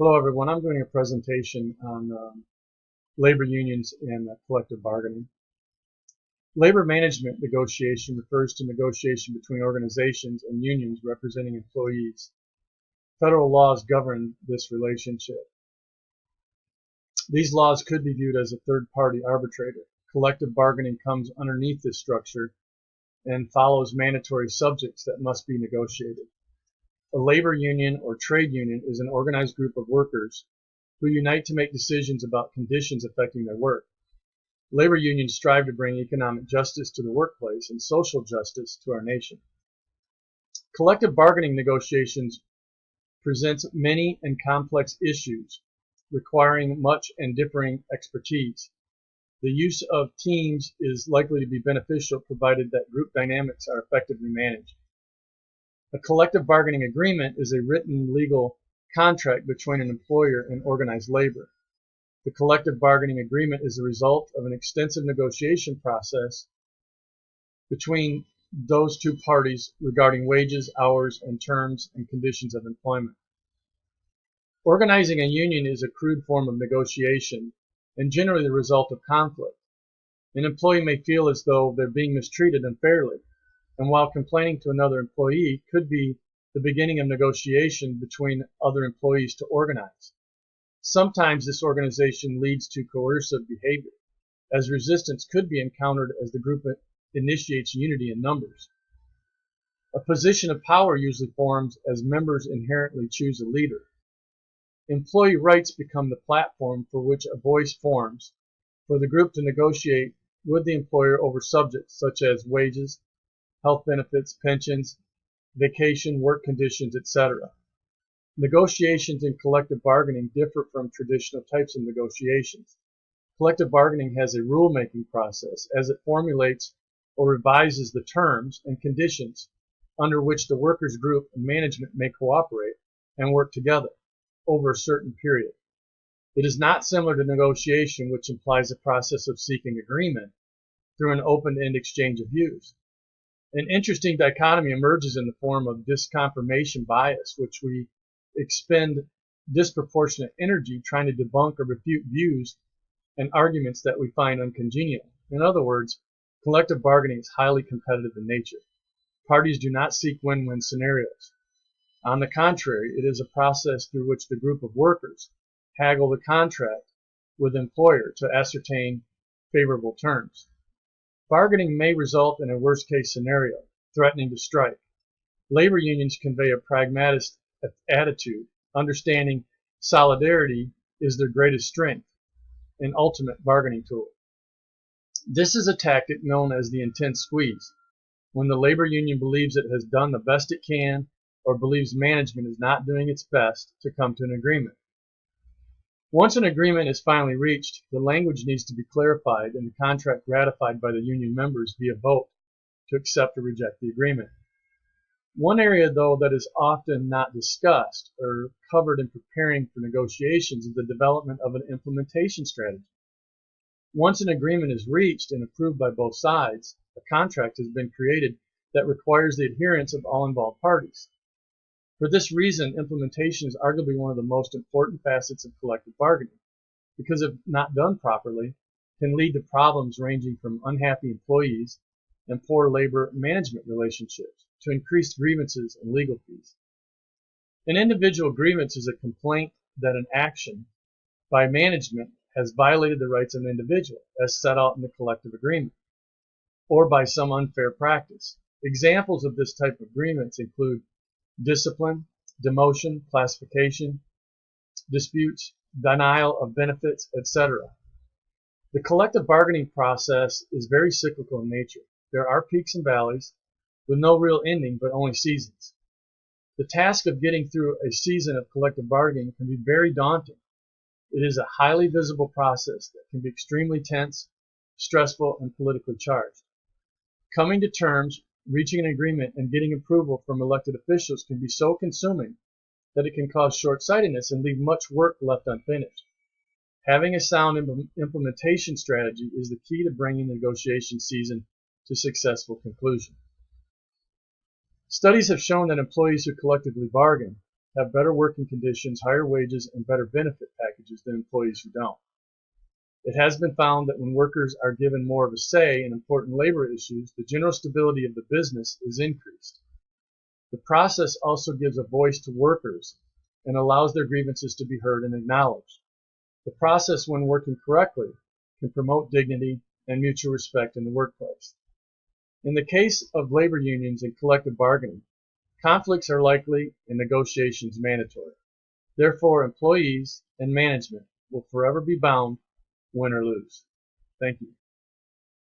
Hello everyone, I'm doing a presentation on labor unions and collective bargaining. Labor management negotiation refers to negotiation between organizations and unions representing employees. Federal laws govern this relationship. These laws could be viewed as a third-party arbitrator. Collective bargaining comes underneath this structure and follows mandatory subjects that must be negotiated. A labor union or trade union is an organized group of workers who unite to make decisions about conditions affecting their work. Labor unions strive to bring economic justice to the workplace and social justice to our nation. Collective bargaining negotiations presents many and complex issues requiring much and differing expertise. The use of teams is likely to be beneficial provided that group dynamics are effectively managed. A collective bargaining agreement is a written legal contract between an employer and organized labor. The collective bargaining agreement is the result of an extensive negotiation process between those two parties regarding wages, hours, and terms and conditions of employment. Organizing a union is a crude form of negotiation and generally the result of conflict. An employee may feel as though they're being mistreated unfairly, and while complaining to another employee could be the beginning of negotiation between other employees to organize. Sometimes this organization leads to coercive behavior, as resistance could be encountered as the group initiates unity in numbers. A position of power usually forms as members inherently choose a leader. Employee rights become the platform for which a voice forms for the group to negotiate with the employer over subjects such as wages, health benefits, pensions, vacation, work conditions, etc. Negotiations in collective bargaining differ from traditional types of negotiations. Collective bargaining has a rule-making process as it formulates or revises the terms and conditions under which the workers' group and management may cooperate and work together over a certain period. It is not similar to negotiation, which implies a process of seeking agreement through an open-end exchange of views. An interesting dichotomy emerges in the form of disconfirmation bias, which we expend disproportionate energy trying to debunk or refute views and arguments that we find uncongenial. In other words, collective bargaining is highly competitive in nature. Parties do not seek win-win scenarios. On the contrary, it is a process through which the group of workers haggle the contract with the employer to ascertain favorable terms. Bargaining may result in a worst-case scenario, threatening to strike. Labor unions convey a pragmatic attitude, understanding solidarity is their greatest strength and ultimate bargaining tool. This is a tactic known as the intense squeeze, when the labor union believes it has done the best it can or believes management is not doing its best to come to an agreement. Once an agreement is finally reached, the language needs to be clarified and the contract ratified by the union members via vote to accept or reject the agreement. One area, though, that is often not discussed or covered in preparing for negotiations is the development of an implementation strategy. Once an agreement is reached and approved by both sides, a contract has been created that requires the adherence of all involved parties. For this reason, implementation is arguably one of the most important facets of collective bargaining, because if not done properly, can lead to problems ranging from unhappy employees and poor labor management relationships to increased grievances and legal fees. An individual grievance is a complaint that an action by management has violated the rights of an individual, as set out in the collective agreement, or by some unfair practice. Examples of this type of grievance include discipline, demotion, classification, disputes, denial of benefits, etc. The collective bargaining process is very cyclical in nature. There are peaks and valleys with no real ending but only seasons. The task of getting through a season of collective bargaining can be very daunting. It is a highly visible process that can be extremely tense, stressful, and politically charged. Coming to terms, reaching an agreement, and getting approval from elected officials can be so consuming that it can cause short-sightedness and leave much work left unfinished. Having a sound implementation strategy is the key to bringing the negotiation season to successful conclusion. Studies have shown that employees who collectively bargain have better working conditions, higher wages, and better benefit packages than employees who don't. It has been found that when workers are given more of a say in important labor issues, the general stability of the business is increased. The process also gives a voice to workers and allows their grievances to be heard and acknowledged. The process, when working correctly, can promote dignity and mutual respect in the workplace. In the case of labor unions and collective bargaining, conflicts are likely and negotiations mandatory. Therefore, employees and management will forever be bound, win or lose. Thank you.